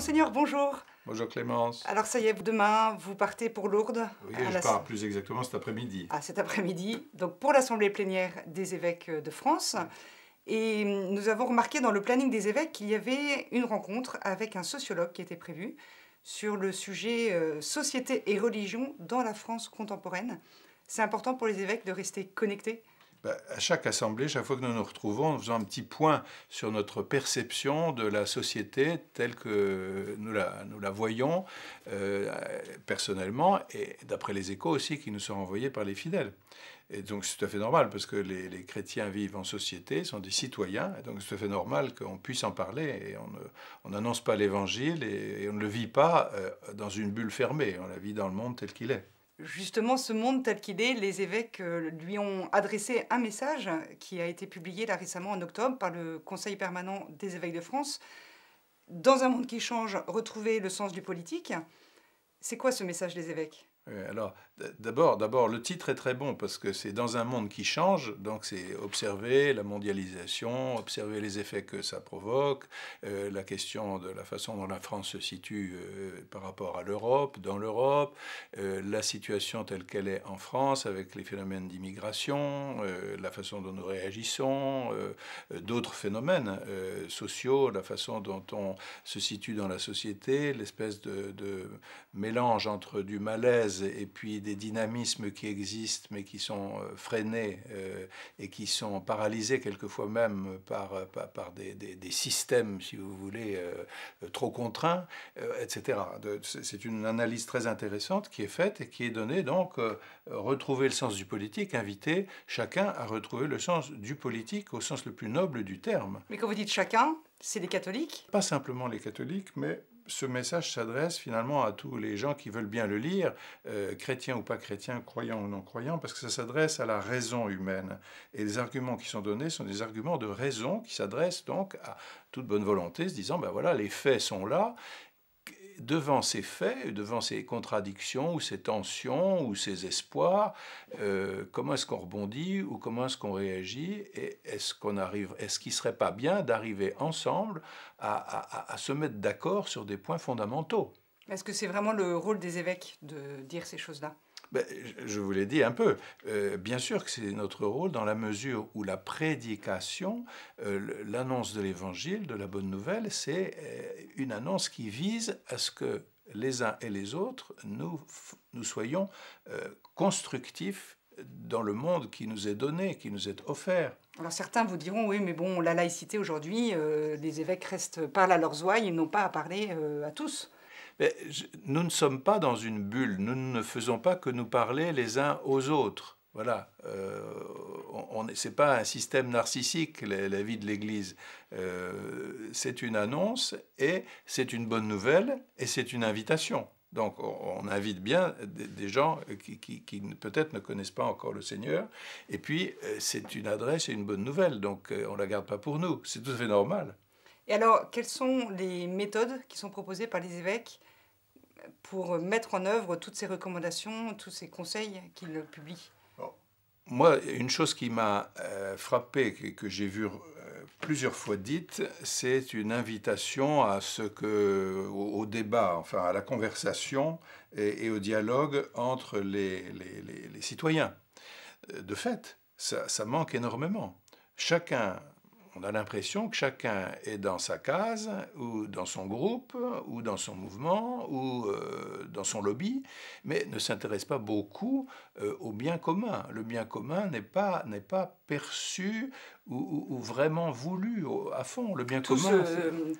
Monseigneur, bonjour. Bonjour Clémence. Alors ça y est, demain, vous partez pour Lourdes. Oui, je pars plus exactement cet après-midi. Cet après-midi, donc pour l'Assemblée plénière des évêques de France. Et nous avons remarqué dans le planning des évêques qu'il y avait une rencontre avec un sociologue qui était prévue sur le sujet société et religion dans la France contemporaine. C'est important pour les évêques de rester connectés. À chaque assemblée, chaque fois que nous nous retrouvons, nous faisons un petit point sur notre perception de la société telle que nous la voyons personnellement et d'après les échos aussi qui nous sont envoyés par les fidèles. Et donc c'est tout à fait normal parce que les chrétiens vivent en société, sont des citoyens, et donc c'est tout à fait normal qu'on puisse en parler et on n'annonce pas l'évangile et on ne le vit pas dans une bulle fermée, on la vit dans le monde tel qu'il est. Justement, ce monde tel qu'il est, les évêques lui ont adressé un message qui a été publié là récemment en octobre par le Conseil permanent des évêques de France. Dans un monde qui change, retrouver le sens du politique. C'est quoi ce message des évêques ? Alors, d'abord, le titre est très bon parce que c'est dans un monde qui change, donc c'est observer la mondialisation, observer les effets que ça provoque, la question de la façon dont la France se situe par rapport à l'Europe, dans l'Europe, la situation telle qu'elle est en France avec les phénomènes d'immigration, la façon dont nous réagissons, d'autres phénomènes sociaux, la façon dont on se situe dans la société, l'espèce de mélange entre du malaise et puis des dynamismes qui existent mais qui sont freinés et qui sont paralysés quelquefois même par des systèmes, si vous voulez, trop contraints, etc. C'est une analyse très intéressante qui est faite et qui est donnée, donc, retrouver le sens du politique, inviter chacun à retrouver le sens du politique au sens le plus noble du terme. Mais quand vous dites chacun, c'est les catholiques ? Pas simplement les catholiques, mais ce message s'adresse finalement à tous les gens qui veulent bien le lire, chrétiens ou pas chrétiens, croyants ou non croyants, parce que ça s'adresse à la raison humaine. Et les arguments qui sont donnés sont des arguments de raison qui s'adressent donc à toute bonne volonté, se disant, ben voilà, les faits sont là. Devant ces faits, devant ces contradictions ou ces tensions ou ces espoirs, comment est-ce qu'on rebondit ou comment est-ce qu'on réagit et est-ce qu'il ne serait pas bien d'arriver ensemble à se mettre d'accord sur des points fondamentaux? Est-ce que c'est vraiment le rôle des évêques de dire ces choses-là ? Je vous l'ai dit un peu. Bien sûr que c'est notre rôle dans la mesure où la prédication, l'annonce de l'évangile, de la bonne nouvelle, c'est une annonce qui vise à ce que les uns et les autres, nous soyons constructifs dans le monde qui nous est donné, qui nous est offert. Alors certains vous diront, oui, mais bon, la laïcité aujourd'hui, les évêques parlent à leurs ouailles, ils n'ont pas à parler à tous. Mais nous ne sommes pas dans une bulle, nous ne faisons pas que nous parler les uns aux autres. Voilà, c'est pas un système narcissique, la vie de l'Église. C'est une annonce et c'est une bonne nouvelle et c'est une invitation. Donc on invite bien des gens qui peut-être ne connaissent pas encore le Seigneur. Et puis c'est une adresse et une bonne nouvelle, donc on ne la garde pas pour nous. C'est tout à fait normal. Et alors, quelles sont les méthodes qui sont proposées par les évêques pour mettre en œuvre toutes ces recommandations, tous ces conseils qu'ils publient? Moi, une chose qui m'a frappé, que j'ai vu plusieurs fois dite, c'est une invitation au débat, enfin à la conversation et au dialogue entre les citoyens. De fait, ça manque énormément. On a l'impression que chacun est dans sa case, ou dans son groupe, ou dans son mouvement, ou dans son lobby, mais ne s'intéresse pas beaucoup au bien commun. Le bien commun n'est pas perçu ou vraiment voulu à fond. Le bien commun...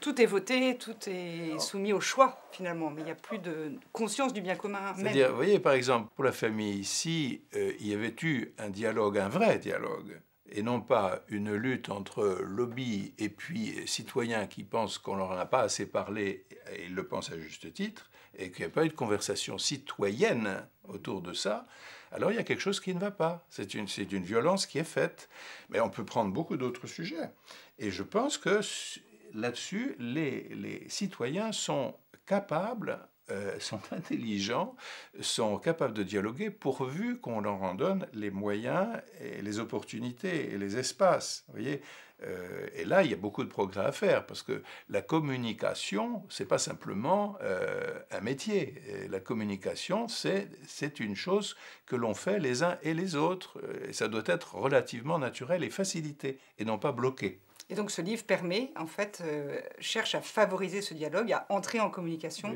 Tout est voté, tout est soumis au choix, finalement, mais il n'y a plus de conscience du bien commun. C'est-à-dire, vous voyez, par exemple, pour la famille, si il y avait eu un dialogue, un vrai dialogue, et non pas une lutte entre lobby et puis citoyens qui pensent qu'on leur en a pas assez parlé, et ils le pensent à juste titre, et qu'il n'y a pas eu de conversation citoyenne autour de ça, alors il y a quelque chose qui ne va pas. C'est une violence qui est faite. Mais on peut prendre beaucoup d'autres sujets. Et je pense que là-dessus, les citoyens sont capables sont intelligents, sont capables de dialoguer pourvu qu'on leur en donne les moyens et les opportunités et les espaces. Vous voyez, et là, il y a beaucoup de progrès à faire parce que la communication, c'est pas simplement un métier. Et la communication, c'est une chose que l'on fait les uns et les autres. Et ça doit être relativement naturel et facilité et non pas bloqué. Et donc ce livre permet, en fait, cherche à favoriser ce dialogue, à entrer en communication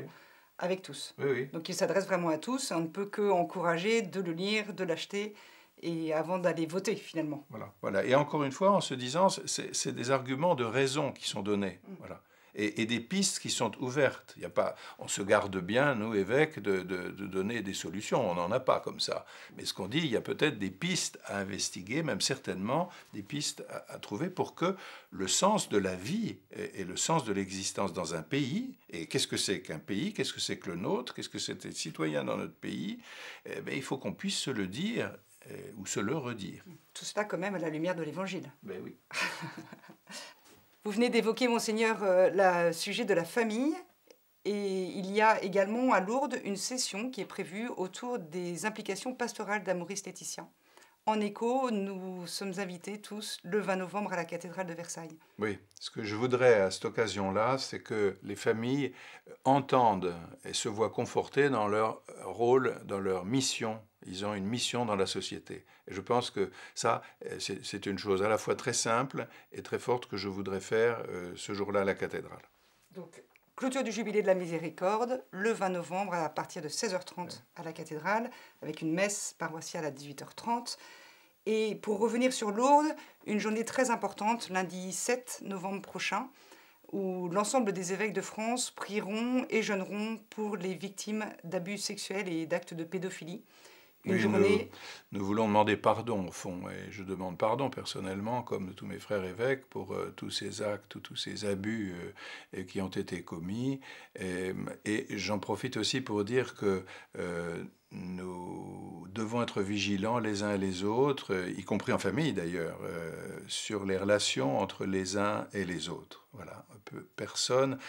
avec tous. Oui. Donc il s'adresse vraiment à tous. On ne peut qu'encourager de le lire, de l'acheter, et avant d'aller voter finalement. Voilà. Et encore une fois, en se disant, c'est des arguments de raison qui sont donnés. Voilà. Et des pistes qui sont ouvertes. Il y a pas, on se garde bien, nous, évêques, de donner des solutions. On n'en a pas comme ça. Mais ce qu'on dit, il y a peut-être des pistes à investiguer, même certainement des pistes à trouver pour que le sens de la vie et le sens de l'existence dans un pays, et qu'est-ce que c'est qu'un pays, qu'est-ce que c'est que le nôtre, qu'est-ce que c'est d'être citoyen dans notre pays, il faut qu'on puisse se le dire ou se le redire. Tout cela quand même à la lumière de l'Évangile. Ben oui. Vous venez d'évoquer, Monseigneur, le sujet de la famille. Et il y a également à Lourdes une session qui est prévue autour des implications pastorales d'Amoris Laetitia. En écho, nous sommes invités tous le 20 novembre à la cathédrale de Versailles. Oui, ce que je voudrais à cette occasion-là, c'est que les familles entendent et se voient confortées dans leur rôle, dans leur mission. Ils ont une mission dans la société. Et je pense que ça, c'est une chose à la fois très simple et très forte que je voudrais faire ce jour-là à la cathédrale. Donc, clôture du Jubilé de la Miséricorde, le 20 novembre à partir de 16h30 à la cathédrale, avec une messe paroissiale à 18h30. Et pour revenir sur Lourdes, une journée très importante, lundi 7 novembre prochain, où l'ensemble des évêques de France prieront et jeûneront pour les victimes d'abus sexuels et d'actes de pédophilie. Nous voulons demander pardon, au fond, et je demande pardon personnellement, comme tous mes frères évêques, pour tous ces actes, tous ces abus qui ont été commis. Et j'en profite aussi pour dire que nous devons être vigilants les uns et les autres, y compris en famille d'ailleurs, sur les relations entre les uns et les autres. Voilà. Personne,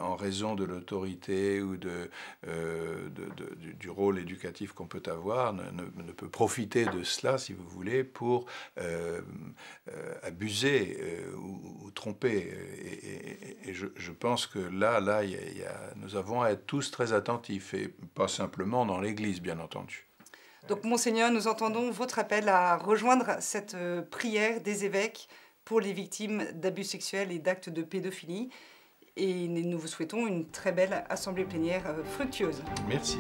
en raison de l'autorité ou du rôle éducatif qu'on peut avoir, ne peut profiter de cela, si vous voulez, pour abuser ou tromper. Et je pense que là nous avons à être tous très attentifs, et pas simplement dans l'Église, bien entendu. Donc, Monseigneur, nous entendons votre appel à rejoindre cette prière des évêques pour les victimes d'abus sexuels et d'actes de pédophilie. Et nous vous souhaitons une très belle assemblée plénière fructueuse. Merci.